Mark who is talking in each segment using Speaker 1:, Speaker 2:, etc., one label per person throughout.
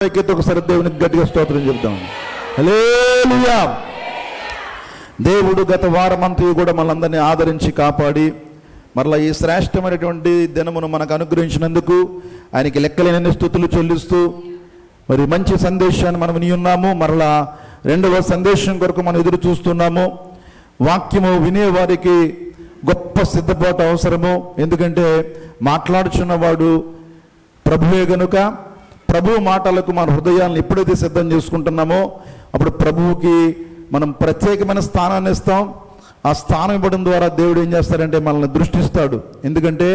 Speaker 1: ఒకసారి దేవునికి గట్టిగా స్తోత్రం చెప్తాం. హల్లెలూయా. దేవుడు గత వారమంతా కూడా మనందరినీ ఆదరించి కాపాడి మరలా ఈ శ్రేష్టమైనటువంటి దినమును మనకు అనుగ్రహించినందుకు ఆయనకి లెక్కలేని స్తుతులు చెల్లిస్తూ మరి మంచి సందేశాన్ని మనం విని ఉన్నాము. మరలా రెండవ సందేశం కొరకు మనం ఎదురు చూస్తున్నాము. వాక్యము వినేవారికి గొప్ప సిద్ధపాటు అవసరము. ఎందుకంటే మాట్లాడుచున్నవాడు ప్రభువే గనుక ప్రభు మాటలకు మన హృదయాలను ఎప్పుడైతే సిద్ధం చేసుకుంటున్నామో అప్పుడు ప్రభువుకి మనం ప్రత్యేకమైన స్థానాన్ని ఇస్తాం. ఆ స్థానం ఇవ్వడం ద్వారా దేవుడు ఏం చేస్తాడంటే మనల్ని దృష్టిస్తాడు. ఎందుకంటే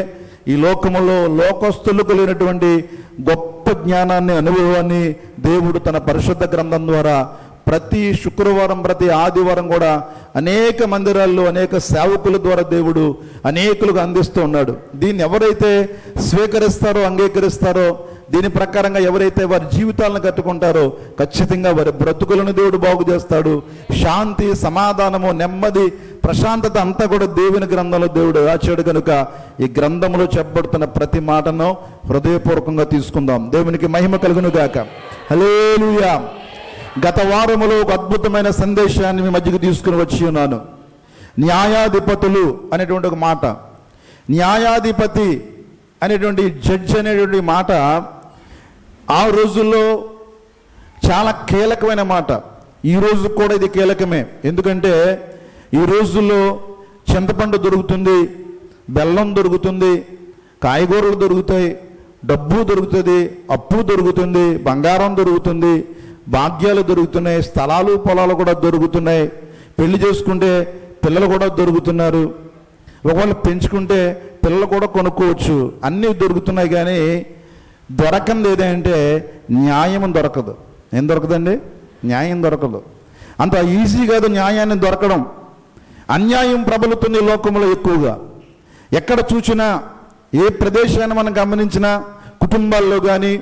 Speaker 1: ఈ లోకములో లోకస్తులకు లేనటువంటి గొప్ప జ్ఞానాన్ని, అనుభవాన్ని దేవుడు తన పరిశుద్ధ గ్రంథం ద్వారా ప్రతి శుక్రవారం, ప్రతి ఆదివారం కూడా అనేక మందిరాల్లో అనేక సేవకుల ద్వారా దేవుడు అనేకులకు అందిస్తూ ఉన్నాడు. దీన్ని ఎవరైతే స్వీకరిస్తారో, అంగీకరిస్తారో, దీని ప్రకారంగా ఎవరైతే వారి జీవితాలను కట్టుకుంటారో ఖచ్చితంగా వారి బ్రతుకులను దేవుడు బాగు చేస్తాడు. శాంతి, సమాధానము, నెమ్మది, ప్రశాంతత అంతా కూడా దేవుని గ్రంథంలో దేవుడు రాచాడు. కనుక ఈ గ్రంథంలో చెప్పబడుతున్న ప్రతి మాటను హృదయపూర్వకంగా తీసుకుందాం. దేవునికి మహిమ కలుగును గాక. హల్లెలూయా. గత వారములో ఒక అద్భుతమైన సందేశాన్ని మీ మధ్యకు తీసుకుని వచ్చి ఉన్నాను. న్యాయాధిపతులు అనేటువంటి ఒక మాట, న్యాయాధిపతి అనేటువంటి జడ్జి అనేటువంటి మాట ఆ రోజుల్లో చాలా కీలకమైన మాట. ఈ రోజు కూడా ఇది కీలకమే. ఎందుకంటే ఈ రోజుల్లో చింతపండు దొరుకుతుంది, బెల్లం దొరుకుతుంది, కాయగూరలు దొరుకుతాయి, డబ్బు దొరుకుతుంది, అప్పు దొరుకుతుంది, బంగారం దొరుకుతుంది, భాగ్యాలు దొరుకుతున్నాయి, స్థలాలు పొలాలు కూడా దొరుకుతున్నాయి, పెళ్లి చేసుకుంటే పిల్లలు కూడా దొరుకుతున్నారు, ఒకవేళ పెంచుకుంటే పిల్లలు కూడా కొనుక్కోవచ్చు, అన్నీ దొరుకుతున్నాయి. కానీ దొరకంది ఏదంటే న్యాయం దొరకదు. ఏం దొరకదండి? న్యాయం దొరకదు. అంత ఈజీ కాదు న్యాయాన్ని దొరకడం. అన్యాయం ప్రబలుతుంది లోకంలో ఎక్కువగా. ఎక్కడ చూసినా, ఏ ప్రదేశాన్ని మనం గమనించినా, కుటుంబాల్లో కానీ,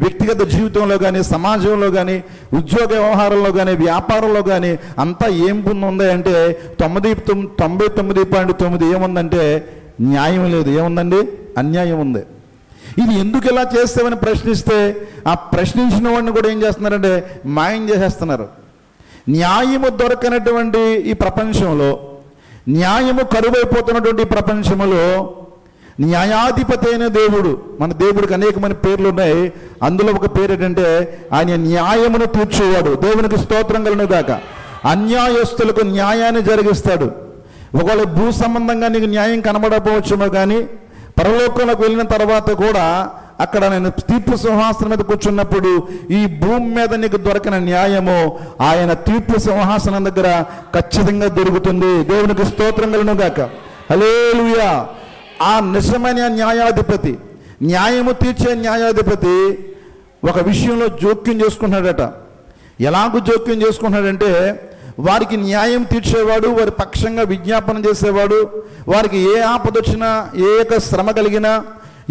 Speaker 1: వ్యక్తిగత జీవితంలో కానీ, సమాజంలో కానీ, ఉద్యోగ వ్యవహారంలో కానీ, వ్యాపారంలో కానీ అంతా ఏం ఉంది అంటే 99.9 ఏముందంటే న్యాయం లేదు. ఏముందండి? అన్యాయం ఉంది. ఇది ఎందుకు ఇలా చేస్తామని ప్రశ్నిస్తే ఆ ప్రశ్నించిన వాడిని కూడా ఏం చేస్తున్నారంటే మాయం చేసేస్తున్నారు. న్యాయము దొరకనటువంటి ఈ ప్రపంచంలో, న్యాయము కరువైపోతున్నటువంటి ప్రపంచంలో న్యాయాధిపతి అయిన దేవుడు, మన దేవుడికి అనేకమైన పేర్లు ఉన్నాయి. అందులో ఒక పేరు ఏంటంటే ఆయన న్యాయమును తీర్చేవాడు. దేవునికి స్తోత్రం కలుగును గాక. అన్యాయస్తులకు న్యాయాన్ని జరిగిస్తాడు. ఒకవేళ భూ సంబంధంగా నీకు న్యాయం కనబడకపోవచ్చేమో, కానీ పరలోకంలోకి వెళ్ళిన తర్వాత కూడా అక్కడ నేను తీర్పు సింహాసనం మీద కూర్చున్నప్పుడు ఈ భూమి మీద నీకు దొరకిన న్యాయము ఆయన తీర్పు సింహాసనం దగ్గర ఖచ్చితంగా దొరుకుతుంది. దేవునికి స్తోత్రం కలుగును గాక. హల్లెలూయా. ఆ నిజమైన న్యాయాధిపతి, న్యాయము తీర్చే న్యాయాధిపతి ఒక విషయంలో జోక్యం చేసుకుంటున్నాడట. ఎలాగూ జోక్యం చేసుకుంటున్నాడంటే వారికి న్యాయం తీర్చేవాడు, వారి పక్షంగా విజ్ఞాపన చేసేవాడు, వారికి ఏ ఆపద వచ్చినా, ఏ శ్రమ కలిగినా,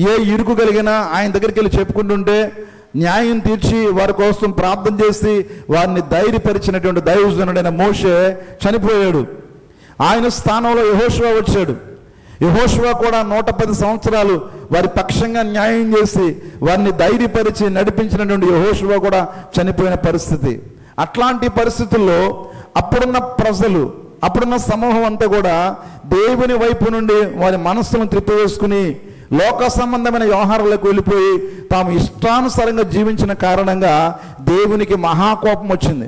Speaker 1: ఏ ఇరుకు కలిగినా ఆయన దగ్గరికి వెళ్ళి చెప్పుకుంటుంటే న్యాయం తీర్చి వారి కోసం ప్రార్థన చేసి వారిని ధైర్యపరిచినటువంటి దైవజనుడైన మోషే చనిపోయాడు. ఆయన స్థానంలో యెహోషువ వచ్చాడు. యెహోషువ కూడా 110 సంవత్సరాలు వారి పక్షంగా న్యాయం చేసి వారిని ధైర్యపరిచి నడిపించినటువంటి యెహోషువ కూడా చనిపోయిన పరిస్థితి. అట్లాంటి పరిస్థితుల్లో అప్పుడున్న ప్రజలు, అప్పుడున్న సమూహం అంతా కూడా దేవుని వైపు నుండి వారి మనస్సును త్రిప్పివేసుకుని లోక సంబంధమైన వ్యవహారాలకు వెళ్ళిపోయి తాము ఇష్టానుసారంగా జీవించిన కారణంగా దేవునికి మహాకోపం వచ్చింది.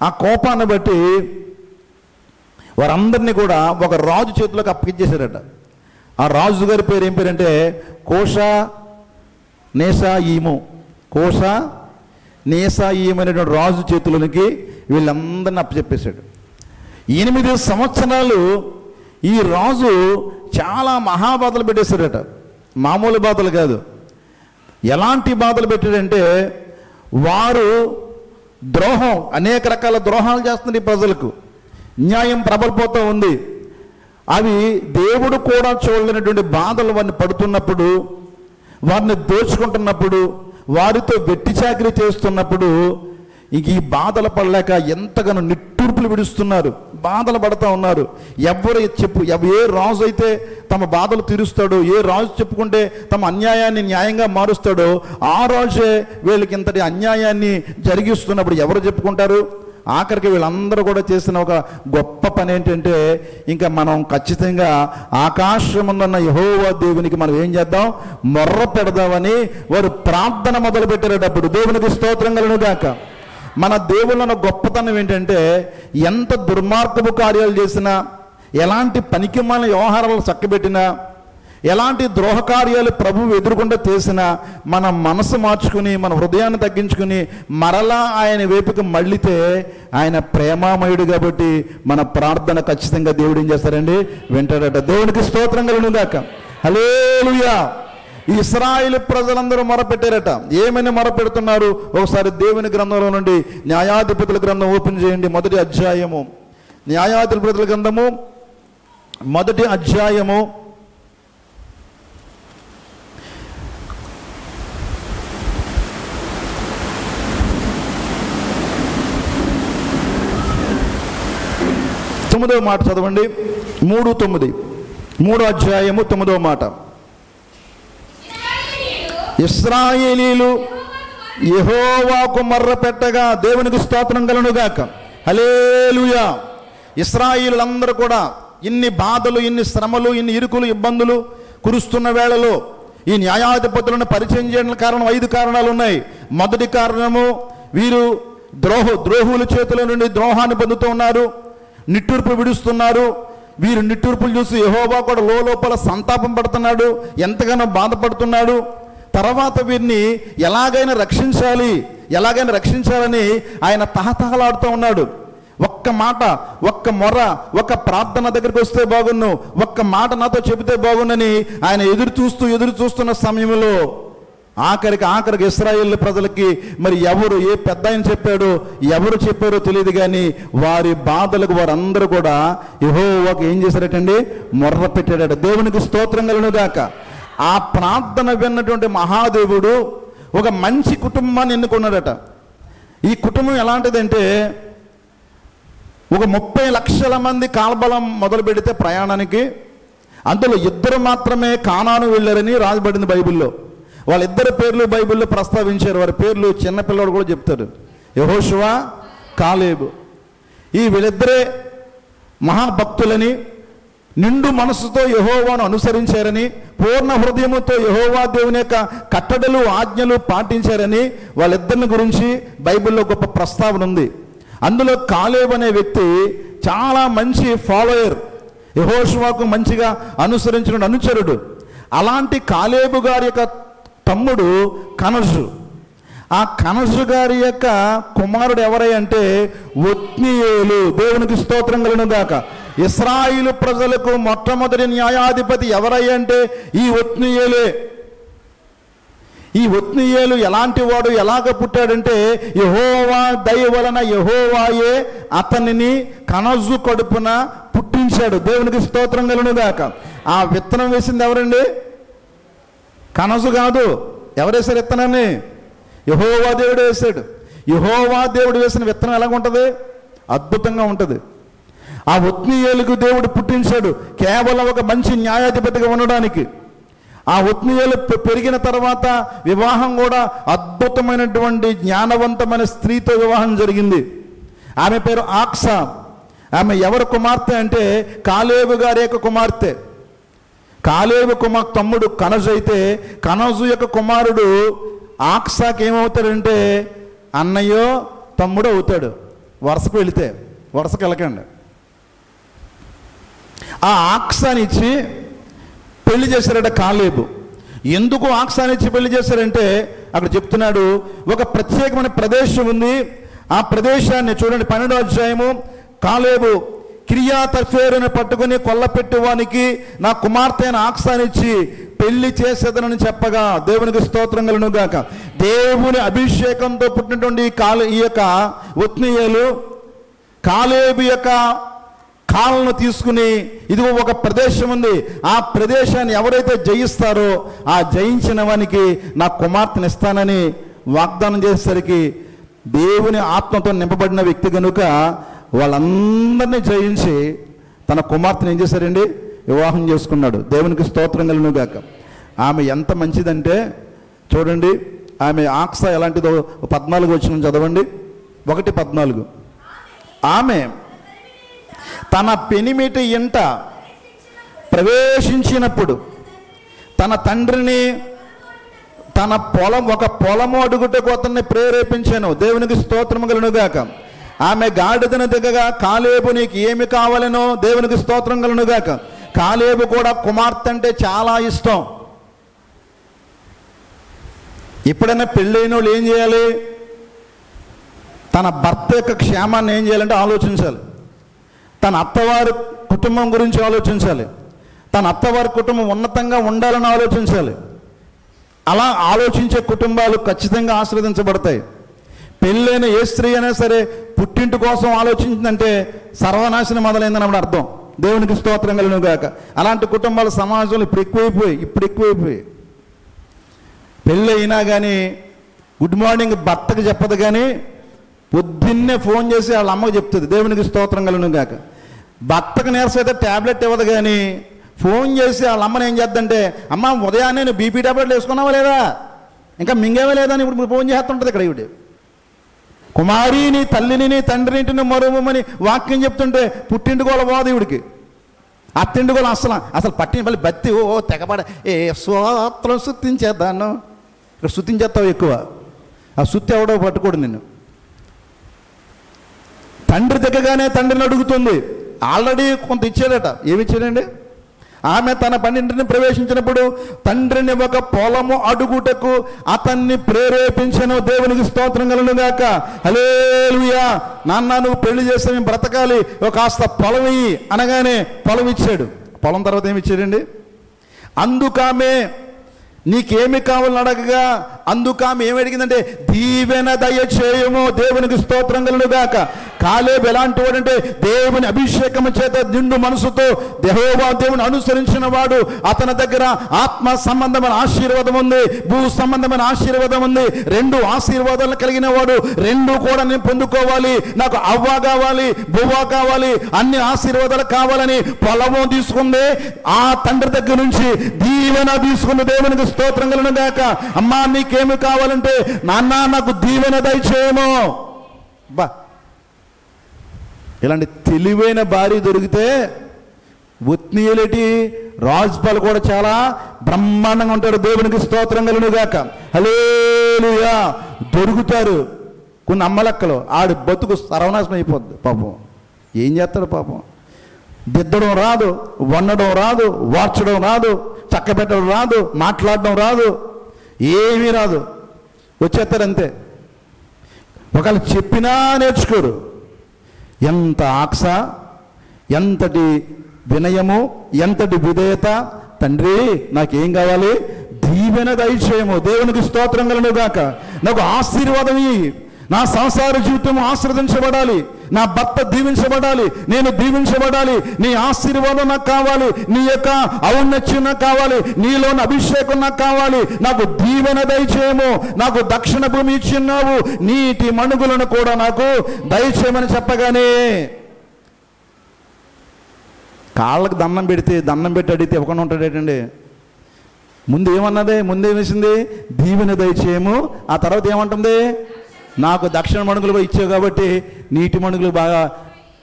Speaker 1: ఆ కోపాన్ని బట్టి వారందరినీ కూడా ఒక రాజు చేతిలోకి అప్పగించేశారట. ఆ రాజు గారి పేరు ఏం పేరంటే కోషా నేసాయీము. కోషా నేసాయీము అనేటువంటి రాజు చేతులకి వీళ్ళందరినీ అప్పచెప్పేశాడు. 8 సంవత్సరాలు ఈ రాజు చాలా మహాబాధలు పెట్టేశాడట. మామూలు బాధలు కాదు. ఎలాంటి బాధలు పెట్టాడంటే వారు ద్రోహం, అనేక రకాల ద్రోహాలు చేస్తున్నారు ఈ ప్రజలకు. న్యాయం ప్రబలిపోతూ ఉంది. అవి దేవుడు కూడా చూడలేనటువంటి బాధలు వారిని పడుతున్నప్పుడు, వారిని దోచుకుంటున్నప్పుడు, వారితో వెట్టి చాకిరీ చేస్తున్నప్పుడు ఇంక ఈ బాధలు పడలేక ఎంతగానో నిట్టూర్పులు విడుస్తున్నారు, బాధలు పడుతూ ఉన్నారు. ఏ రాజు అయితే తమ బాధలు తీరుస్తాడో, ఏ రాజు చెప్పుకుంటే తమ అన్యాయాన్ని న్యాయంగా మారుస్తాడో, ఆ రాజే వీళ్ళకి ఇంతటి అన్యాయాన్ని జరిగిస్తున్నప్పుడు ఎవరు చెప్పుకుంటారు? ఆఖరికి వీళ్ళందరూ కూడా చేసిన ఒక గొప్ప పని ఏంటంటే, ఇంకా మనం ఖచ్చితంగా ఆకాశమున్న యెహోవా దేవునికి మనం ఏం చేద్దాం, మొర్ర పెడదామని వారు ప్రార్థన మొదలు పెట్టేటప్పుడు దేవునికి స్తోత్రం కలుగును గాక. మన దేవుళ్ళ గొప్పతనం ఏంటంటే, ఎంత దుర్మార్గపు కార్యాలు చేసినా, ఎలాంటి పనికిమాలిన వ్యవహారాలు చక్కబెట్టినా, ఎలాంటి ద్రోహ కార్యాలు ప్రభువు ఎదురుకుండా చేసినా, మన మనసు మార్చుకుని మన హృదయాన్ని తగ్గించుకుని మరలా ఆయన వైపుకి మళ్ళితే ఆయన ప్రేమామయుడు కాబట్టి మన ప్రార్థన ఖచ్చితంగా దేవుడు ఏం చేస్తారండి, వింటాడట. దేవునికి స్తోత్రం కలుగును గాక. హల్లెలూయా. ఇశ్రాయేలు ప్రజలందరూ మొరపెట్టారట. ఏమని మొరపెడుతున్నారు? ఒకసారి దేవుని గ్రంథంలో నుండి న్యాయాధిపతుల గ్రంథం ఓపెన్ చేయండి. మొదటి అధ్యాయము, న్యాయాధిపతుల గ్రంథము మొదటి అధ్యాయము 9వ మాట చదవండి. 3:9, 3వ అధ్యాయము 9వ మాట. ఇశ్రాయేలీలు యెహోవాకు మొర్ర పెట్టగా దేవునికి స్తోత్రం కలుగును గాక. హల్లెలూయా. ఇశ్రాయేలులందరూ కూడా ఇన్ని బాధలు, ఇన్ని శ్రమలు, ఇన్ని ఇరుకులు, ఇబ్బందులు కురుస్తున్న వేళలో ఈ న్యాయాధిపతులను పరిచయం చేయడానికి కారణం 5 కారణాలు ఉన్నాయి. మొదటి కారణము, వీరు ద్రోహుల చేతుల నుండి ద్రోహాన్ని పొందుతూ ఉన్నారు, నిట్టూర్పు విడుస్తున్నారు. వీరు నిట్టూర్పులు చూసి యెహోవా కూడా లోపల సంతాపం పడుతున్నాడు, ఎంతగానో బాధపడుతున్నాడు. తర్వాత వీరిని ఎలాగైనా రక్షించాలని ఆయన తహతహలాడుతూ ఉన్నాడు. ఒక్క మాట, ఒక్క మొర, ఒక్క ప్రార్థన దగ్గరికి వస్తే బాగున్ను, ఒక్క మాట నాతో చెబితే బాగున్నని ఆయన ఎదురు చూస్తున్న సమయంలో ఆఖరికి ఇశ్రాయేలు ప్రజలకి మరి ఏ పెద్ద ఆయన చెప్పాడో, ఎవరు చెప్పారో తెలియదు, కానీ వారి బాధలకు వారందరూ కూడా యెహోవాకు ఏం చేశారటండి, మొర్ర పెట్టాడట. దేవునికి స్తోత్రం కలుగును గాక. ఆ ప్రార్థన విన్నటువంటి మహాదేవుడు ఒక మంచి కుటుంబాన్ని ఎన్నుకున్నాడట. ఈ కుటుంబం ఎలాంటిదంటే, ఒక 30 లక్షల మంది కాల్బలం మొదలు పెడితే ప్రయాణానికి, అందులో 2 మాత్రమే కానాను వెళ్ళారని రాయబడింది బైబిల్లో. వాళ్ళిద్దరి పేర్లు బైబిల్లో ప్రస్తావించారు. వారి పేర్లు చిన్నపిల్లడు కూడా చెప్తారు, యెహోషువ, కాలేబు. వీళ్ళిద్దరే మహాభక్తులని, నిండు మనసుతో యెహోవాను అనుసరించారని, పూర్ణ హృదయముతో యెహోవా దేవుని యొక్క కట్టడలు, ఆజ్ఞలు పాటించారని వాళ్ళిద్దరిని గురించి బైబిల్లో గొప్ప ప్రస్తావన ఉంది. అందులో కాలేబు అనే వ్యక్తి చాలా మంచి ఫాలోయర్, యెహోషువకు మంచిగా అనుసరించిన అనుచరుడు. అలాంటి కాలేబు గారి యొక్క తమ్ముడు కనజు. ఆ కనజు గారి యొక్క కుమారుడు ఎవరై అంటే ఒత్నీయేలు. దేవునికి స్తోత్రం కలుగును గాక. ఇశ్రాయేలు ప్రజలకు మొట్టమొదటి న్యాయాధిపతి ఎవరై అంటే ఈ ఒత్నీయేలే. ఈ ఒత్నీయేలు ఎలాంటి వాడు, ఎలాగ పుట్టాడంటే, యెహోవా దయ వలన యెహోవాయే అతనిని కనజు కడుపున పుట్టించాడు. దేవునికి స్తోత్రం కలుగును గాక. ఆ విత్తనం వేసింది ఎవరండి? కనజు కాదు. ఎవరేశారు విత్తనాన్ని? యెహోవా దేవుడు వేశాడు. యెహోవా దేవుడు వేసిన విత్తనం ఎలాగుంటుంది? అద్భుతంగా ఉంటుంది. ఆ ఒత్నీయేలుకు దేవుడు పుట్టించాడు కేవలం ఒక మంచి న్యాయాధిపతిగా ఉండడానికి. ఆ ఒత్నీయేలు పెరిగిన తర్వాత వివాహం కూడా అద్భుతమైనటువంటి జ్ఞానవంతమైన స్త్రీతో వివాహం జరిగింది. ఆమె పేరు ఆక్సా. ఆమె ఎవరు కుమార్తె అంటే కాలేబు గారి యొక్క కుమార్తె. కాలేబు తమ్ముడు కనజు అయితే, కనజు యొక్క కుమారుడు ఆక్సాకి ఏమవుతాడంటే అన్నయ్యో తమ్ముడు అవుతాడు. వరుసకు వెళితే, వరుసకు వెళ్ళకండి. ఆ ఆక్సానిచ్చి పెళ్లి చేశారట కాలేబు. ఎందుకు ఆక్సానిచ్చి పెళ్లి చేశారంటే అక్కడ చెప్తున్నాడు, ఒక ప్రత్యేకమైన ప్రదేశం ఉంది. ఆ ప్రదేశాన్ని చూడండి, 12వ అధ్యాయము. కాలేబు కిర్యాతర్సేరుని పట్టుకుని కొల్లపెట్టువానికి నా కుమార్తె అయిన ఆక్సానిచ్చి పెళ్లి చేసేదనని చెప్పగా దేవునికి స్తోత్రం కలుగును గాక. దేవుని అభిషేకంతో పుట్టినటువంటి ఈ యొక్క ఒత్నీయేలు కాలేబు యొక్క కాళ్ళను తీసుకుని, ఇదిగో ఒక ప్రదేశం ఉంది, ఆ ప్రదేశాన్ని ఎవరైతే జయిస్తారో ఆ జయించిన వానికి నా కుమార్తెను ఇస్తానని వాగ్దానం చేసేసరికి దేవుని ఆత్మతో నింపబడిన వ్యక్తి కనుక వాళ్ళందరినీ జయించి తన కుమార్తెను ఏం చేశారండి? వివాహం చేసుకున్నాడు. దేవునికి స్తోత్రం కలుగును గాక. ఆమె ఎంత మంచిదంటే చూడండి, ఆమె ఆక్స ఎలాంటిదో 14 వచనం చదవండి. 1:14. ఆమె తన పెనిమిటి ఇంట ప్రవేశించినప్పుడు తన తండ్రిని తన ఒక పొలము అడుగుటకు అతన్ని ప్రేరేపించాను. దేవునికి స్తోత్రము కలుగును గాక. ఆమె గాడిదను దిగగా, కాలేబు నీకు ఏమి కావాలనో, దేవునికి స్తోత్రం కలుగును గాక. కాలేబు కూడా కుమార్తె అంటే చాలా ఇష్టం. ఎప్పుడైనా పెళ్ళైన వాళ్ళు ఏం చేయాలి? తన భర్త యొక్క క్షేమాన్ని ఏం చేయాలంటే ఆలోచించాలి. తన అత్తవారి కుటుంబం గురించి ఆలోచించాలి. తన అత్తవారి కుటుంబం ఉన్నతంగా ఉండాలని ఆలోచించాలి. అలా ఆలోచించే కుటుంబాలు ఖచ్చితంగా ఆశీర్వదించబడతాయి. పెళ్ళైన ఏ స్త్రీ అయినా సరే పుట్టింటి కోసం ఆలోచించిందంటే సర్వనాశనం మొదలైందని అర్థం. దేవునికి స్తోత్రం కలుగును గాక. అలాంటి కుటుంబాలు సమాజంలో ఇప్పుడు ఎక్కువైపోయి పెళ్ళి అయినా కానీ గుడ్ మార్నింగ్ భర్తకు చెప్పదు, కానీ పొద్దున్నే ఫోన్ చేసి వాళ్ళ అమ్మకు చెప్తుంది. దేవునికి స్తోత్రం కలుగును గాక. భర్తకు నీరసం అయితే ట్యాబ్లెట్ ఇవ్వదు, కానీ ఫోన్ చేసి వాళ్ళ అమ్మని ఏం చేద్దంటే, అమ్మ ఉదయాన్నే నేను బీపీ ట్యాబ్లెట్లు వేసుకున్నావా లేదా, ఇంకా మింగేవా లేదా అని ఇప్పుడు ఫోన్ చేస్తుంటుంది. ఇక్కడ ఇవిడు కుమారిని తల్లిని నీ తండ్రినింటిని మరువమని వాక్యం చెప్తుంటే పుట్టింటి గోల పోదు ఇవిడికి. అత్తింటి గోల అసలు పట్టిన మళ్ళీ బత్తి తెగపడ స్తోత్రం శుద్ధించేద్దాను. ఇక్కడ శుద్ధించేస్తావు ఎక్కువ. ఆ శుద్ధి ఎవడో పట్టుకోడు నిన్ను. తండ్రి దిగగానే తండ్రిని అడుగుతుంది. ఆల్రెడీ కొంత ఇచ్చాడట. ఏమి ఇచ్చాడండి? ఆమె తన పన్నింటిని ప్రవేశించినప్పుడు తండ్రిని ఒక పొలము అడుగుటకు అతన్ని ప్రేరేపించను. దేవునికి స్తోత్రం కలుగును గాక. హల్లెలూయా. నాన్న నువ్వు పెళ్లి చేస్తే మేము బ్రతకాలి, కాస్త పొలం ఇయ్యి అనగానే పొలం ఇచ్చాడు. పొలం తర్వాత ఏమి ఇచ్చాడండి? అందుకామె నీకేమి కావాలని అడగగా అందుకామె ఏమి అడిగిందంటే దీవెన దయచేయము. దేవునికి స్తోత్రం కలుగును గాక. కాలేబు ఎలాంటి వాడంటే దేవుని అభిషేకము చేత నిండు మనసుతో యెహోవా దేవుని అనుసరించిన వాడు. అతని దగ్గర ఆత్మ సంబంధమైన ఆశీర్వాదం ఉంది, భూ సంబంధమైన ఆశీర్వాదం ఉంది. 2 ఆశీర్వాదాలు కలిగిన వాడు. 2 కూడా నేను పొందుకోవాలి. నాకు అవ్వ కావాలి, బువ్వ కావాలి, అన్ని ఆశీర్వాదాలు కావాలని పొలము తీసుకుంది. ఆ తండ్రి దగ్గర నుంచి దీవెన తీసుకుంది. దేవునికి స్తోత్రం కలుగును గాక. అమ్మా నీకేమి కావాలంటే నాన్న నాకు దీవెన దయచేయము. బా, ఇలాంటి తెలివైన భార్య దొరికితే ఒత్నీయులేటి రాజుపాలు కూడా చాలా బ్రహ్మాండంగా ఉంటాడు. దేవునికి స్తోత్రం కలుగును గాక. హల్లెలూయా. దొరుకుతారు కొన్ని అమ్మలక్కలు. ఆడి బతుకు సర్వనాశనం అయిపోద్ది. పాపం ఏం చేస్తాడు? పాపం దిద్దడం రాదు, వండడం రాదు, వార్చడం రాదు, చక్కబెట్టడం రాదు, మాట్లాడడం రాదు, ఏమీ రాదు. వచ్చేస్తారు అంతే. ఒకళ్ళు చెప్పినా నేర్చుకోరు. ఎంత ఆక్స, ఎంతటి వినయము, ఎంతటి విధేయత. తండ్రి నాకేం కావాలి? దీవెన దయచేయము. దేవునికి స్తోత్రం కలుగును గాక. నాకు ఆశీర్వాదం ఇయ్యి. నా సంసార జీవితం ఆశీర్వదించబడాలి, నా భర్త దీవించబడాలి, నేను దీవించబడాలి. నీ ఆశీర్వాదం నాకు కావాలి, నీ యొక్క ఔన్నత్యం నాకు కావాలి, నీలోని అభిషేకం నాకు కావాలి. నాకు దీవెన దయచేయము. నాకు దక్షిణ భూమి ఇచ్చిన్నావు, నీటి మణుగులను కూడా నాకు దయచేయమని చెప్పగానే కాళ్ళకు దండం పెట్టి అడిగితే ఇవ్వకుండా ఉంటాడేటండి. ముందు ఏమన్నది? ముందేమేసింది? దీవెన దయచేయము. ఆ తర్వాత ఏమంటుంది? నాకు దక్షిణ మణుగులు ఇచ్చావు కాబట్టి నీటి మణుగులు బాగా.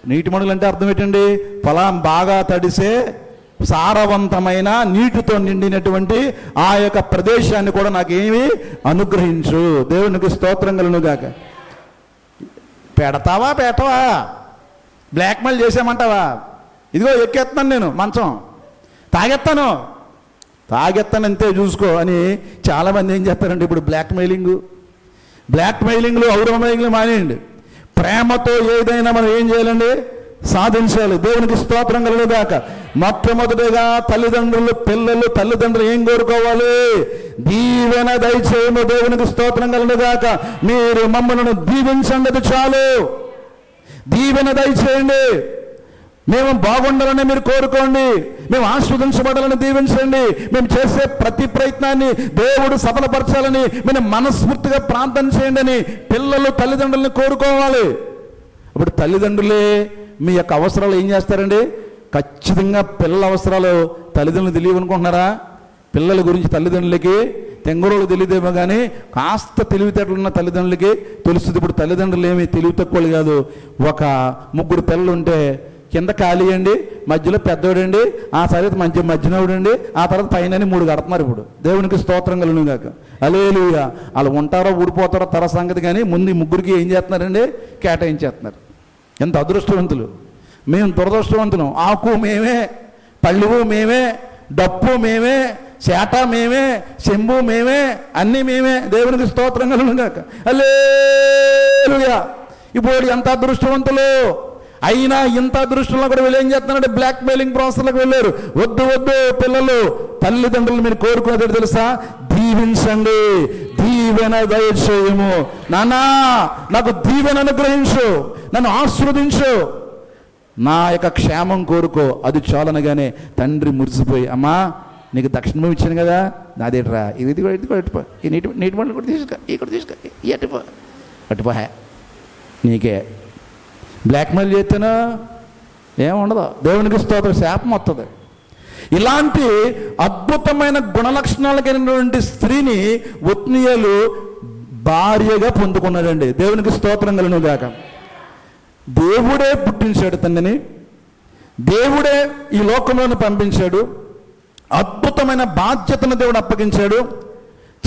Speaker 1: నీటి మణుగులు అంటే అర్థం ఏంటండి? పొలం బాగా తడిసే సారవంతమైన నీటితో నిండినటువంటి ఆ యొక్క ప్రదేశాన్ని కూడా నాకేమి అనుగ్రహించు. దేవునికి స్తోత్రం కలుగును గాక. పెడతావా పెట్టవా? బ్లాక్మెయిల్ చేసామంటావా? ఇదిగో ఎక్కేస్తున్నాను నేను మంచం, తాగెత్తాను అంతే చూసుకో అని చాలామంది ఏం చేస్తారంటే ఇప్పుడు బ్లాక్మెయిలింగ్లు ఔరమెయిలింగ్లు మానేయండి. ప్రేమతో ఏదైనా మనం ఏం చేయాలండి? సాధించాలి. దేవునికి స్తోత్రం కలుగును గాక. మొట్టమొదటిగా తల్లిదండ్రులు ఏం కోరుకోవాలి? దీవెన దయచేయము. దేవునికి స్తోత్రం కలుగును గాక. మీరు మమ్మల్ని దీవించండి, చాలు. దీవెన దయచేయండి. మేము బాగుండాలని మీరు కోరుకోండి, మేము ఆస్వాదించబడాలని దీవించండి, మేము చేసే ప్రతి ప్రయత్నాన్ని దేవుడు సఫలపరచాలని మీరు మనస్ఫూర్తిగా ప్రార్థన చేయండి అని పిల్లలు తల్లిదండ్రులను కోరుకోవాలి. ఇప్పుడు తల్లిదండ్రులే మీ యొక్క అవసరాలు ఏం చేస్తారండి? ఖచ్చితంగా పిల్లల అవసరాలు తల్లిదండ్రులు తెలియవనుకుంటున్నారా? పిల్లల గురించి తల్లిదండ్రులకి తెంగరోళ్ళు తెలియదేమో కానీ కాస్త తెలివితేటలున్న తల్లిదండ్రులకి తెలుస్తుంది. ఇప్పుడు తల్లిదండ్రులు ఏమి తెలివి తక్కువలు కాదు. ఒక 3 పిల్లలు ఉంటే కింద ఖాళీ అండి, మధ్యలో పెద్దోడండి, ఆ తర్వాత మంచి మధ్యనోడండి, ఆ తర్వాత పైన 3 కడుతున్నారు. ఇప్పుడు దేవునికి స్తోత్రం కలుగును గాక. హల్లెలూయా. వాళ్ళు ఉంటారో ఊడిపోతారో తర సంగతి, కానీ ముందు 3కి ఏం చేస్తున్నారండి? కేటాయించేస్తున్నారు. ఎంత అదృష్టవంతులు! మేము దురదృష్టవంతులం. ఆకు మేమే, పళ్ళువు మేమే, డప్పు మేమే, చేట మేమే, చెంబు మేమే, అన్నీ మేమే. దేవునికి స్తోత్రం కలుగును గాక. హల్లెలూయా. ఇప్పుడు ఎంత అదృష్టవంతులు! అయినా ఇంత అదృష్టంలో కూడా వీళ్ళు ఏం చేస్తున్నారంటే బ్లాక్ మెయిలింగ్ ప్రాసెస్లకు వెళ్ళారు. వద్దు వద్దు పిల్లలు, తల్లిదండ్రులు మీరు కోరుకునేది తెలుసా? దీవించండి, దీవెన దయచేయము. నాన్నా నాకు దీవెన అనుగ్రహించు, నన్ను ఆశీర్వదించు, నా యొక్క క్షేమం కోరుకో, అది చాలనగానే తండ్రి మురిసిపోయి, అమ్మా నీకు దక్షిణం ఇచ్చాను కదా, నాదేట్రా, ఇది కూడా ఎట్టుపో, ఈ నీటి మండలు కూడా తీసుకో, ఇక్కడ తీసుకో, అట్టుపో అట్టుపో, నీకే. బ్లాక్మెయిల్ చేస్తేనో ఏముండదు. దేవునికి స్తోత్రం, శాపం వస్తుంది. ఇలాంటి అద్భుతమైన గుణలక్షణాలు కలిగినటువంటి స్త్రీని ఒత్నీయేలు భార్యగా పొందుకున్నాడండి. దేవునికి స్తోత్రం కలుగును గాక. దేవుడే పుట్టించాడు తండ్రిని, దేవుడే ఈ లోకంలోని పంపించాడు, అద్భుతమైన బాధ్యతను దేవుడు అప్పగించాడు,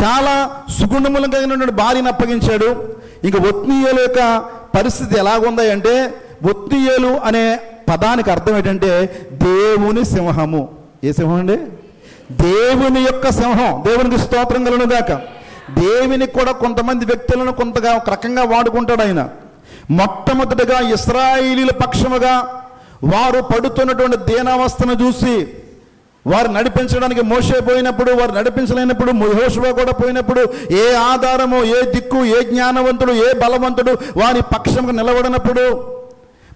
Speaker 1: చాలా సుగుణములు కలిగినటువంటి భార్యను అప్పగించాడు. ఇంక ఒత్నీయేలు యొక్క పరిస్థితి ఎలాగుంది అంటే, ఒత్నీయేలు అనే పదానికి అర్థం ఏంటంటే దేవుని సింహము. ఏ సింహం అండి? దేవుని యొక్క సింహం. దేవునికి స్తోత్రం కలుగును గాక. దేవుని కూడా కొంతమంది వ్యక్తులను కొంతగా ఒక రకంగా వాడుకుంటాడు ఆయన. మొట్టమొదటిగా ఇశ్రాయేలీల పక్షముగా వారు పడుతున్నటువంటి దీనావస్థను చూసి వారు నడిపించడానికి మోషే పోయినప్పుడు, వారు నడిపించలేనప్పుడు యెహోషువ కూడా పోయినప్పుడు, ఏ ఆధారము, ఏ దిక్కు, ఏ జ్ఞానవంతుడు, ఏ బలవంతుడు వారి పక్షంగా నిలబడినప్పుడు,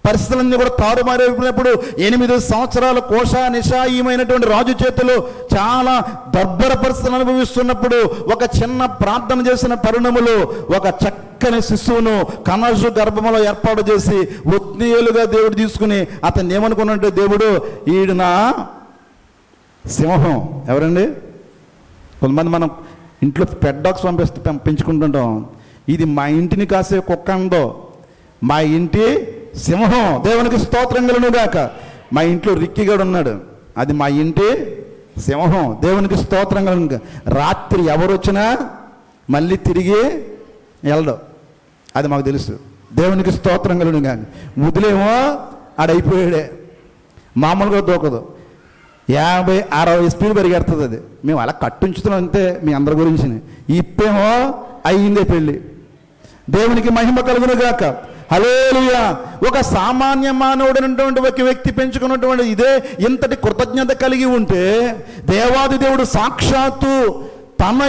Speaker 1: పరిస్థితులన్నీ కూడా తారుమారైపోయినప్పుడు 8 సంవత్సరాలు కోషా నిషాయమైనటువంటి రాజు చేతులు చాలా దర్భర పరిస్థితులు అనుభవిస్తున్నప్పుడు ఒక చిన్న ప్రార్థన చేసిన తరుణములు ఒక చక్కని శిశువును కనజు గర్భంలో ఏర్పాటు చేసి ఒత్నీయేలుగా దేవుడు తీసుకుని అతన్ని ఏమనుకున్నట్టు, దేవుడు ఈడు నా సింహం. ఎవరండి? కొంతమంది మనం ఇంట్లో పెట్ డాగ్స్ పెంచుకుంటుంటాం. ఇది మా ఇంటిని కాసే కుక్క అందో, మా ఇంటి సింహం. దేవునికి స్తోత్రం కలుగును గాక. మా ఇంట్లో రిక్కిగాడు ఉన్నాడు, అది మా ఇంటి సింహం. దేవునికి స్తోత్రం కలుగును గాక. రాత్రి ఎవరు వచ్చినా మళ్ళీ తిరిగి వెళ్ళడం, అది మాకు తెలుసు. దేవునికి స్తోత్రం కలుగును గాక. ముద్దులేమో ఆడైపోయాడే, మామూలుగా దూకదు, 50-60 స్పీడ్ పరిగెడుతుంది అది. మేము అలా కట్టుంచుతున్నాం అంతే మీ అందరి గురించి. ఇప్పేమో అయ్యిందే పెళ్ళి. దేవునికి మహిమ కలుగును గాక. హల్లెలూయా. ఒక సామాన్య మానవుడైనటువంటి ఒక వ్యక్తి పెంచుకున్నటువంటి ఇదే ఇంతటి కృతజ్ఞత కలిగి ఉంటే, దేవాది దేవుడు సాక్షాత్తు తన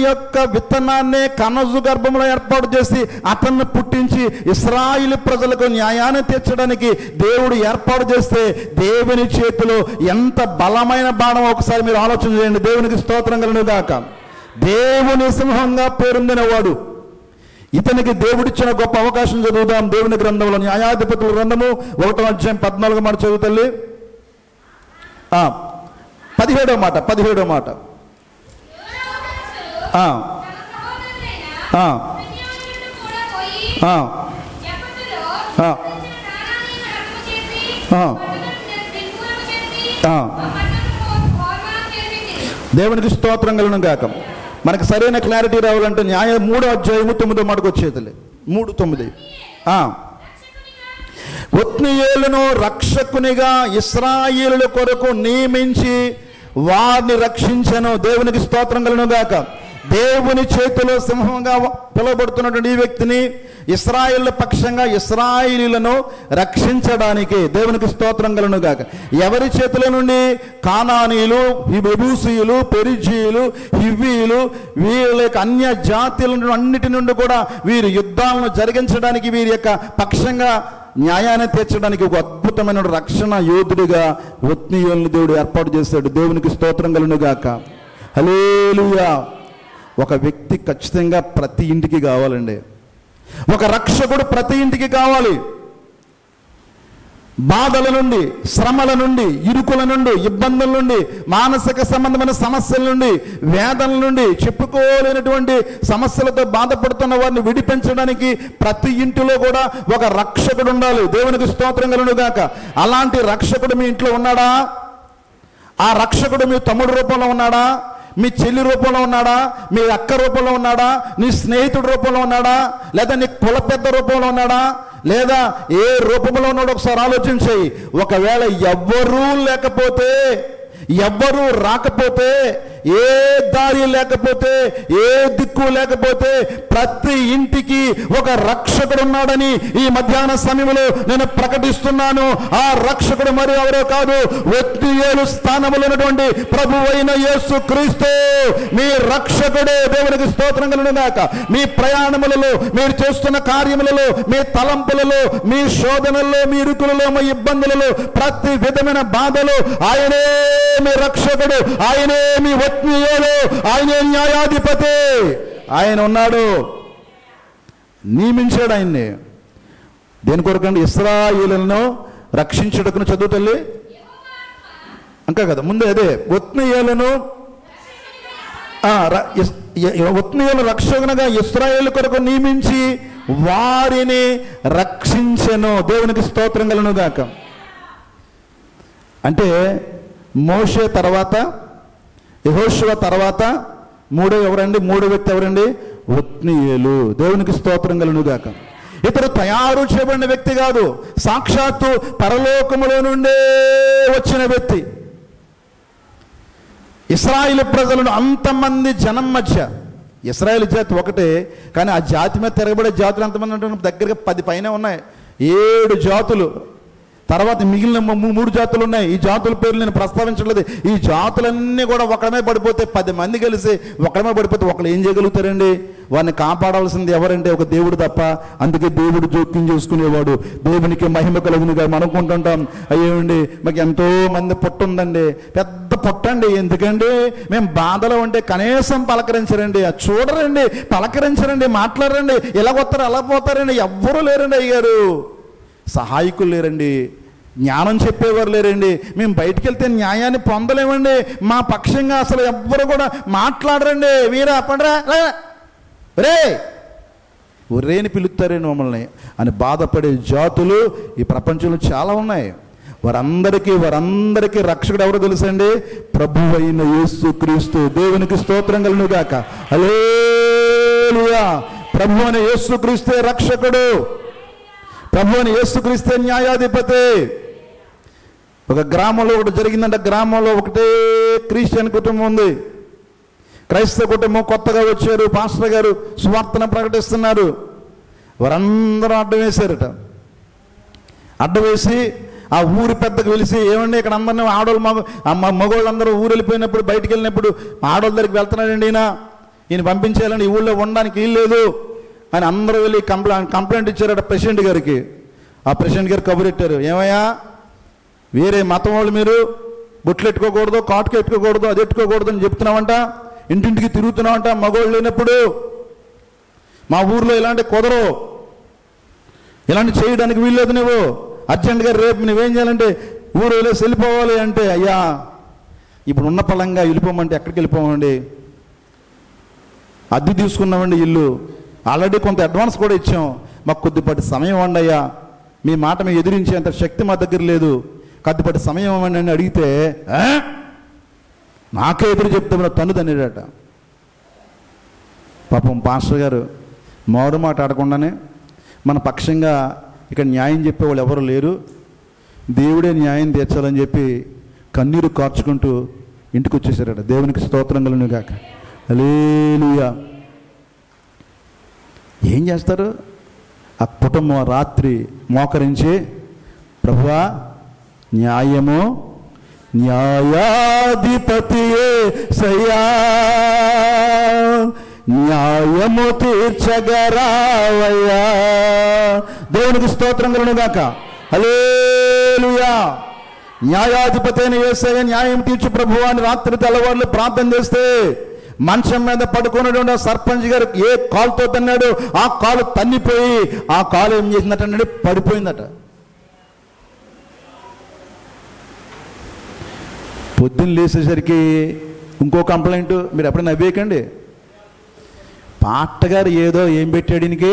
Speaker 1: యొక్క విత్తనాన్నే కనజు గర్భంలో ఏర్పాటు చేసి అతన్ని పుట్టించి ఇశ్రాయేలు ప్రజలకు న్యాయాన్ని తీర్చడానికి దేవుడు ఏర్పాటు చేస్తే, దేవుని చేతిలో ఎంత బలమైన బాణం ఒకసారి మీరు ఆలోచన చేయండి. దేవునికి స్తోత్రం కలుగును గాక. దేవుని సింహంగా పేరొందినవాడు, ఇతనికి దేవుడిచ్చిన గొప్ప అవకాశం. చదువుదాం దేవుని గ్రంథంలో, న్యాయాధిపతుల గ్రంథము 1వ అధ్యాయం 14వ మాట చదువుతల్లి. 17వ మాట 17వ మాట. దేవునికి స్తోత్రం కలుగును గాక. మనకు సరైన క్లారిటీ రావాలంటే 3వ అధ్యాయము 9వ మాటకు వచ్చేది. 3:9. ఒత్నీయేలును రక్షకునిగా ఇశ్రాయేలుల కొరకు నియమించి వారిని రక్షించను. దేవునికి స్తోత్రం కలుగును గాక. దేవుని చేతిలో సింహంగా పిలువబడుతున్నటువంటి ఈ వ్యక్తిని ఇశ్రాయేలు పక్షంగా ఇశ్రాయేలీలను రక్షించడానికి, దేవునికి స్తోత్రం కలుగును గాక. ఎవరి చేతిలో నుండి? కానానీయులు, యెబూసీయులు, పెరిజీయులు, హివ్వీయులు, వీళ్ళ యొక్క అన్య జాతుల అన్నిటి నుండి కూడా వీరి యుద్ధాలను జరిగించడానికి వీరి యొక్క పక్షంగా న్యాయాన్ని తీర్చడానికి ఒక అద్భుతమైన రక్షణ యోధుడిగా ఒత్నీయేలును దేవుడు ఏర్పాటు చేశాడు. దేవునికి స్తోత్రం కలుగును గాక. హల్లెలూయా. ఒక వ్యక్తి ఖచ్చితంగా ప్రతి ఇంటికి కావాలండి. ఒక రక్షకుడు ప్రతి ఇంటికి కావాలి. బాధల నుండి, శ్రమల నుండి, ఇరుకుల నుండి, ఇబ్బందుల నుండి, మానసిక సంబంధమైన సమస్యల నుండి, వేదనల నుండి, చెప్పుకోలేనటువంటి సమస్యలతో బాధపడుతున్న వారిని విడిపించడానికి ప్రతి ఇంటిలో కూడా ఒక రక్షకుడు ఉండాలి. దేవునికి స్తోత్రం కలుగును గాక. అలాంటి రక్షకుడు మీ ఇంట్లో ఉన్నాడా? ఆ రక్షకుడు మీ తమ్ముడు రూపంలో ఉన్నాడా? మీ చెల్లి రూపంలో ఉన్నాడా? మీ అక్క రూపంలో ఉన్నాడా? నీ స్నేహితుడి రూపంలో ఉన్నాడా? లేదా నీ కుల పెద్ద రూపంలో ఉన్నాడా? లేదా ఏ రూపంలో ఉన్నాడో ఒకసారి ఆలోచించాయి. ఒకవేళ ఎవ్వరూ లేకపోతే, ఎవ్వరూ రాకపోతే, ఏ దారి లేకపోతే, ఏ దిక్కు లేకపోతే ప్రతి ఇంటికి ఒక రక్షకుడు ఉన్నాడని ఈ మధ్యాహ్న సమయంలో నేను ప్రకటిస్తున్నాను. ఆ రక్షకుడు మరి ఎవరో కాదు, ఒత్నీయేలు స్థానములో ఉన్నటువంటి ప్రభువైన యేసు క్రీస్తు మీ రక్షకుడే. దేవునికి స్తోత్రం కలుగును గాక. మీ ప్రయాణములలో, మీరు చేస్తున్న కార్యములలో, మీ తలంపులలో, మీ శోధనల్లో, మీ ఇరుకులలో, మీ ఇబ్బందులలో, ప్రతి విధమైన బాధలు ఆయనే మీ రక్షకుడు, ఆయనే మీ ఒత్నీయేలు, ఆయనే న్యాయాధిపతి. ఆయన ఉన్నాడు, నియమించాడు ఆయన్ని. దేని కొరకండి? ఇశ్రాయేలును రక్షించుటకును. చదువు తల్లి అంకా కదా ముందే అదే. ఒత్నీయేలును ఒత్నీయేలు రక్షకునిగా ఇశ్రాయేలు కొరకు నియమించి వారిని రక్షించెను. దేవునికి స్తోత్రం కలుగును గాక. అంటే మోషే తర్వాత, యెహోషువ తర్వాత మూడో వ్యక్తి ఎవరండి? ఒత్నీయేలు. దేవునికి స్తోత్రం కలుగును గాక. ఇతడు తయారు చేయబడిన వ్యక్తి కాదు, సాక్షాత్తు పరలోకములో నుండే వచ్చిన వ్యక్తి. ఇశ్రాయేలు ప్రజలను అంతమంది జనం మధ్య, ఇశ్రాయేలు జాతి ఒకటే కానీ ఆ జాతి మీద తిరగబడే జాతులు ఎంతమంది అంటే దగ్గరగా 10 పైన ఉన్నాయి. 7 జాతులు. తర్వాత మిగిలిన 3 జాతులు ఉన్నాయి. ఈ జాతుల పేర్లు నేను ప్రస్తావించట్లేదు. ఈ జాతులన్నీ కూడా ఒకడమే పడిపోతే, 10 మంది కలిసి ఒకడమే పడిపోతే ఒకళ్ళు ఏం చేయగలుగుతారండి? వారిని కాపాడాల్సింది ఎవరంటే ఒక దేవుడు తప్ప. అందుకే దేవుడు జోక్యం చేసుకునేవాడు. దేవునికి మహిమ కలుగునుగా. మనం అనుకుంటుంటాం, అయ్యేండి మాకు ఎంతో మంది పొట్టు ఉందండి, పెద్ద పొట్టండి, ఎందుకండి మేము బాధలో ఉంటే కనీసం పలకరించరండి, అది చూడరండి, పలకరించరండి, మాట్లాడరండి, ఎలా వస్తారు అలా పోతారండి, ఎవ్వరూ లేరండి అయ్యారు, సహాయకులు లేరండి, జ్ఞానం చెప్పేవారు లేరండి, మేము బయటికి వెళ్తే న్యాయాన్ని పొందలేమండి, మా పక్షంగా అసలు ఎవ్వరు కూడా మాట్లాడరండి, మీరా పండ్రా రే ఒర్రేని పిలుస్తారండి మమ్మల్ని అని బాధపడే జాతులు ఈ ప్రపంచంలో చాలా ఉన్నాయి. వారందరికీ రక్షకుడు ఎవరో తెలుసండి? ప్రభువైన యేసు క్రీస్తు. దేవునికి స్తోత్రం కలుగును గాక. హల్లెలూయా. ప్రభువైన యేసు క్రీస్తే రక్షకుడు, ప్రభువైన యేసు క్రీస్తే న్యాయాధిపతి. ఒక గ్రామంలో ఒకటి జరిగిందంటే, గ్రామంలో ఒకటే క్రిస్టియన్ కుటుంబం ఉంది. క్రైస్తవ కుటుంబం కొత్తగా వచ్చారు, పాస్టర్ గారు సువార్తను ప్రకటిస్తున్నారు. వారందరూ అడ్డం వేశారట. అడ్డం వేసి ఆ ఊరి పెద్దకు పిలిచి, ఏమండి ఇక్కడ అందరినీ ఆడవాళ్ళు మగవాళ్ళందరూ ఊరు వెళ్ళిపోయినప్పుడు, బయటికి వెళ్ళినప్పుడు ఆడవాళ్ళ దగ్గరికి వెళ్తున్నాడండి, ఈయన పంపించేయాలండి, ఈ ఊళ్ళో ఉండడానికి వీలు లేదు అని అందరూ వెళ్ళి కంప్లైంట్ ఇచ్చారట ప్రెసిడెంట్ గారికి. ఆ ప్రెసిడెంట్ గారు కబురెట్టారు, ఏమయ్యా వేరే మతం వాళ్ళు మీరు బొట్లు ఎట్టుకోకూడదు, కాటుకు ఎట్టుకోకూడదు, అది ఎట్టుకోకూడదు అని చెప్తున్నామంట, ఇంటింటికి తిరుగుతున్నామంట మగవాళ్ళు లేనప్పుడు. మా ఊర్లో ఇలాంటి కుదరవు, ఇలాంటి చేయడానికి వీల్లేదు, నువ్వు అర్జెంటుగా రేపు నువ్వేం చేయాలంటే ఊరు వెళ్ళేసి వెళ్ళిపోవాలి అంటే, అయ్యా ఇప్పుడు ఉన్న పలంగా వెళ్ళిపోమంటే ఎక్కడికి వెళ్ళిపోమండి, అద్దె తీసుకున్నామండి ఇల్లు, ఆల్రెడీ కొంత అడ్వాన్స్ కూడా ఇచ్చాం, మాకు కొద్దిపాటి సమయం ఇవ్వండి అయ్యా, మీ మాట మేము ఎదిరించేంత శక్తి మా దగ్గర లేదు, కొద్దిపాటి సమయం ఇవ్వండి అని అడిగితే, నాకే ఎదురు చెప్తే తను తనేడట. పాపం పాస్టర్ గారు మారు మాట ఆడకుండానే మన పక్షంగా ఇక్కడ న్యాయం చెప్పేవాళ్ళు ఎవరు లేరు, దేవుడే న్యాయం తీర్చాలని చెప్పి కన్నీరు కార్చుకుంటూ ఇంటికి వచ్చేసారట. దేవునికి స్తోత్రం కలుగును గాక. హల్లెలూయా. ఏం చేస్తారు? ఆ కుటుంబం రాత్రి మోకరించి, ప్రభువా న్యాయము న్యాయాధిపతియే సయ్యా, న్యాయము తీర్చగరావయ్యా. దేవునికి స్తోత్రం కలుగును గాక. హల్లెలూయా. న్యాయాధిపతి అయిన యేసయ్య న్యాయం తీర్చు ప్రభువా అని రాత్రి తెల్లవారులు ప్రార్థన చేస్తే మంచం మీద పడుకున్నటువంటి సర్పంచ్ గారు ఏ కాలుతో తన్నాడు, ఆ కాలు తన్నిపోయి ఆ కాలు ఏం చేసిందట, పడిపోయిందట. పొద్దున్న లేచేసరికి ఇంకో కంప్లైంట్, మీరు ఎప్పుడైనా నవ్వేయకండి. పాటగారు ఏదో ఏం పెట్టాడు, ఈయనకి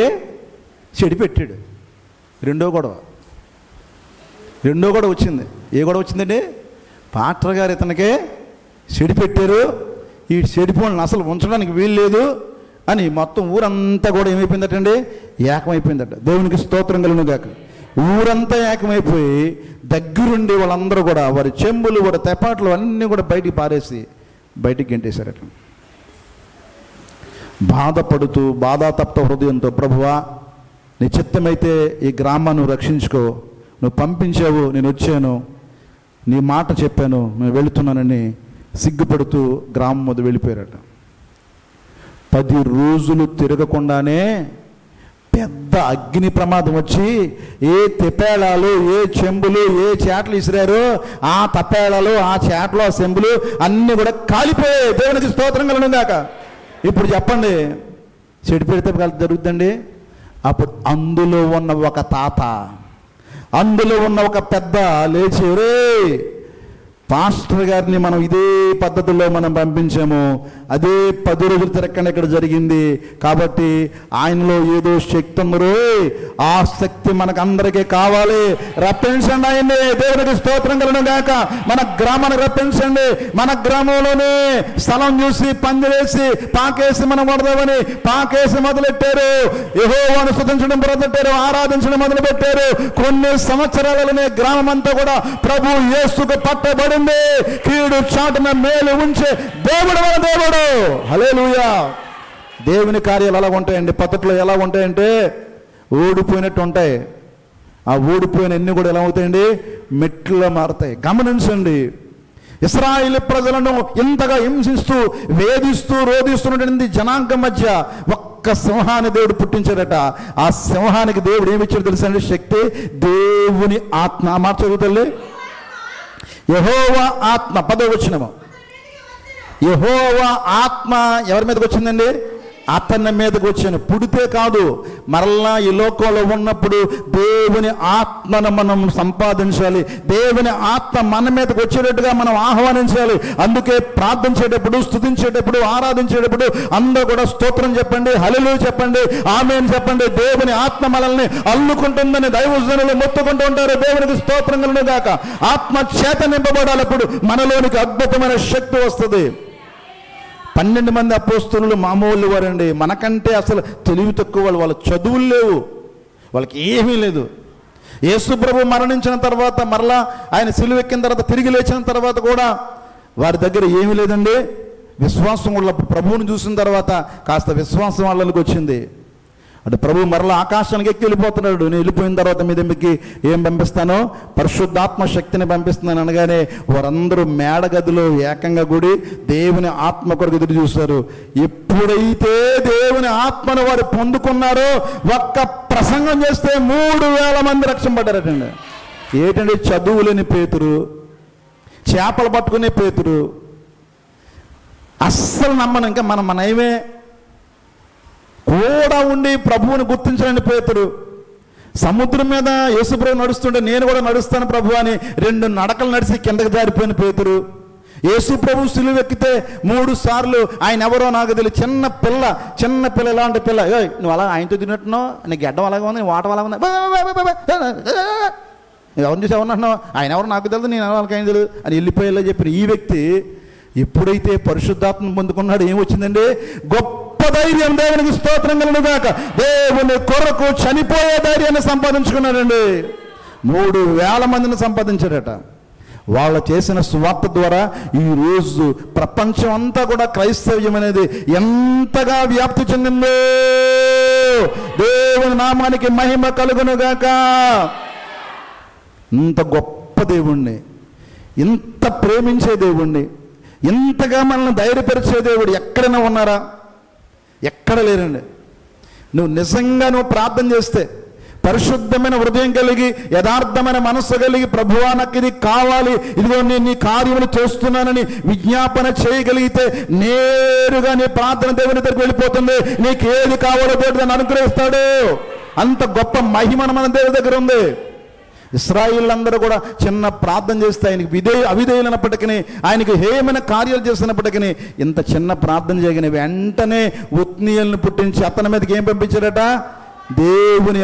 Speaker 1: చెడి పెట్టాడు. రెండో గొడవ వచ్చింది. ఏ గొడవ వచ్చిందండి? పాటర్ గారు ఇతనికి చెడి పెట్టారు, ఈ చెడిపోయిన అసలు ఉంచడానికి వీలు లేదు అని మొత్తం ఊరంతా కూడా ఏమైపోయిందటండి, ఏకమైపోయిందట. దేవునికి స్తోత్రం కలుగును గాక. ఊరంతా ఏకమైపోయి దగ్గరుండి వాళ్ళందరూ కూడా వారి చెంబులు, వారి తెపాట్లు అన్నీ కూడా బయటికి పారేసి బయటికి గెంటేశారట. బాధపడుతూ బాధాతప్త హృదయంతో, ప్రభువా నీ చిత్తమైతే ఈ గ్రామాన్ని రక్షించుకో, నువ్వు పంపించావు, నేను వచ్చాను, నీ మాట చెప్పాను, నేను వెళుతున్నానని సిగ్గుపడుతూ గ్రామం మీద వెళ్ళిపోయారట. 10 రోజులు తిరగకుండానే పెద్ద అగ్ని ప్రమాదం వచ్చి ఏ తెప్పేళాలు, ఏ చెంబులు, ఏ చేటలు ఇసిరారో ఆ తప్పేళాలు, ఆ చేటలు, ఆ చెంబులు అన్నీ కూడా కాలిపోయాయి. దేవునికి స్తోత్రం కలుగును గాక. ఇప్పుడు చెప్పండి, చెడు పెడితే జరుగుతుందండి. అప్పుడు అందులో ఉన్న ఒక తాత, అందులో ఉన్న ఒక పెద్ద లేచి, రే పాస్టర్ గారిని మనం ఇదే పద్ధతిలో మనం పంపించాము, అదే 10 రోజులు తిరగకుండా ఇక్కడ జరిగింది కాబట్టి ఆయనలో ఏదో శక్తి ఉంది, ఆ శక్తి మనకు అందరికీ కావాలి, రప్పించండి ఆయన్ని. దేవునికి స్తోత్రం కలుగును గాక. మన గ్రామాన్ని రప్పించండి. మన గ్రామంలోనే స్థలం చూసి పందిరేసి పాకేసి మనం పడదామని పాకేసి మొదలెట్టారు. యెహోవాను స్తుతించడం మొదలెట్టారు, ఆరాధించడం మొదలుపెట్టారు. కొన్ని సంవత్సరాలలోనే గ్రామం అంతా కూడా ప్రభు యేసుకు పట్టబడి కీడు చాటున మేలు ఉంచే దేవుడు మన దేవుడు. హల్లెలూయా. దేవుని కార్యాలు ఎలా ఉంటాయండి, పద్ధతులు ఎలా ఉంటాయంటే ఓడిపోయినట్టు ఉంటాయి. ఆ ఓడిపోయిన అన్ని కూడా ఎలా అవుతాయండి, మెట్లుగా మారుతాయి. గమనించండి, ఇశ్రాయేలు ప్రజలను ఇంతగా హింసిస్తూ వేధిస్తూ రోధిస్తున్నటువంటి జనాంగం మధ్య ఒక్క సింహాన్ని దేవుడు పుట్టించాడట. ఆ సింహానికి దేవుడు ఏమి ఇచ్చాడు తెలుసండి, శక్తి, దేవుని ఆత్మ. మాట చదువుతల్లి, యెహోవా ఆత్మ. 10వ వచనము, యెహోవా ఆత్మ ఎవరి మీదకి వచ్చిందండి, అతని మీదకి వచ్చాను. పుడితే కాదు, మరలా ఈ లోకంలో ఉన్నప్పుడు దేవుని ఆత్మను మనం సంపాదించాలి. దేవుని ఆత్మ మన మీదకి వచ్చేటట్టుగా మనం ఆహ్వానించాలి. అందుకే ప్రార్థించేటప్పుడు, స్తుతించేటప్పుడు, ఆరాధించేటప్పుడు అందరూ కూడా స్తోత్రం చెప్పండి, హల్లెలూయా చెప్పండి, ఆమేన్ చెప్పండి. దేవుని ఆత్మ మనల్ని అల్లుకుంటుందని దైవజనులు మొత్తుకుంటూ ఉంటారు. దేవునికి స్తోత్రం కలుగును గాక. ఆత్మ చేత నింపబడాలప్పుడు మనలోనికి అద్భుతమైన శక్తి వస్తుంది. 12 మంది అపోస్తలులు మామూలు వారండి. మనకంటే అసలు తెలివి తక్కువ వాళ్ళు. వాళ్ళ చదువులు లేవు, వాళ్ళకి ఏమీ లేదు. యేసు ప్రభు మరణించిన తర్వాత, మరలా ఆయన సిలువ ఎక్కిన తర్వాత, తిరిగి లేచిన తర్వాత కూడా వారి దగ్గర ఏమీ లేదండి. విశ్వాసం వాళ్ళ ప్రభువుని చూసిన తర్వాత కాస్త విశ్వాసం వాళ్ళకి వచ్చింది. అంటే ప్రభు మరలా ఆకాశానికి ఎక్కి వెళ్ళిపోతున్నాడు. నేను వెళ్ళిపోయిన తర్వాత మీ దగ్గరికి ఏం పంపిస్తానో, పరిశుద్ధాత్మ శక్తిని పంపిస్తున్నాను అనగానే వారందరూ మేడగదిలో ఏకంగా కూడి దేవుని ఆత్మ కొరకు ఎదురు చూశారు. ఎప్పుడైతే దేవుని ఆత్మను వారు పొందుకున్నారో ఒక్క ప్రసంగం చేస్తే 3000 మంది రక్షింపడ్డారటండి. ఏంటంటే చదువులేని పేతురు, చేపలు పట్టుకునే పేతురు, అస్సలు నమ్మను. ఇంకా మన నయమే కూడా ఉండి ప్రభువుని గుర్తించలేని పేతురు. సముద్రం మీద యేసుప్రభు నడుస్తుంటే నేను కూడా నడుస్తాను ప్రభు అని 2 నడకలు నడిచి కిందకి జారిపోయిన పేతురు. యేసుప్రభు సిలువ ఎక్కితే 3 సార్లు ఆయన ఎవరో నాకు తెలియదు, చిన్న పిల్ల ఇలాంటి పిల్ల, నువ్వు అలా ఆయనతో తిన్నట్టున్నావు, నీకు గడ్డం అలాగా ఉంది, వాటం అలాగా ఉంది, ఎవరిని చూసి ఎవరినట్టున్నావు, ఆయన ఎవరు నాకు తెలియదు, నేను ఎవరికి ఆయన తెలియదు అని వెళ్ళిపోయేలా చెప్పిన ఈ వ్యక్తి ఎప్పుడైతే పరిశుద్ధాత్మ పొందుకున్నాడు ఏమొచ్చిందండి, గొప్ప ధైర్యం. దేవునికి స్తోత్రం కలుగును గాక. దేవుని కొరకు చనిపోయే ధైర్యాన్ని సంపాదించుకున్నాడండి. 3000 మందిని సంపాదించాడట. వాళ్ళు చేసిన సువార్త ద్వారా ఈరోజు ప్రపంచం అంతా కూడా క్రైస్తవ్యం అనేది ఎంతగా వ్యాప్తి చెందిందో. దేవుని నామానికి మహిమ కలుగును గాక. ఇంత గొప్ప దేవుణ్ణి, ఇంత ప్రేమించే దేవుణ్ణి, ఇంతగా మనల్ని ధైర్యపరిచే దేవుడు ఎక్కడైనా ఉన్నారా? ఎక్కడ లేరండి. నువ్వు నిజంగా ప్రార్థన చేస్తే, పరిశుద్ధమైన హృదయం కలిగి, యథార్థమైన మనస్సు కలిగి, ప్రభువా నాకు ఇది కావాలి, ఇదిగో నేను నీ కార్యములు చేస్తున్నానని విజ్ఞాపన చేయగలిగితే నేరుగా నీ ప్రార్థన దేవుని దగ్గరికి వెళ్ళిపోతుంది. నీకు ఏది కావాలో దేవుడు దాన్ని అనుగ్రహిస్తాడు. అంత గొప్ప మహిమ మన దేవుడి దగ్గర ఉంది. ఇశ్రాయేలులందరూ కూడా చిన్న ప్రార్థన చేస్తే ఆయనకి అవిధేయులైనప్పటికీ, ఆయనకి హేయమైన కార్యాలు చేసినప్పటికీ, ఇంత చిన్న ప్రార్థన చేయగానే వెంటనే ఒత్నీయేలును పుట్టించి అతని మీదకి ఏం పంపించారట? దేవుని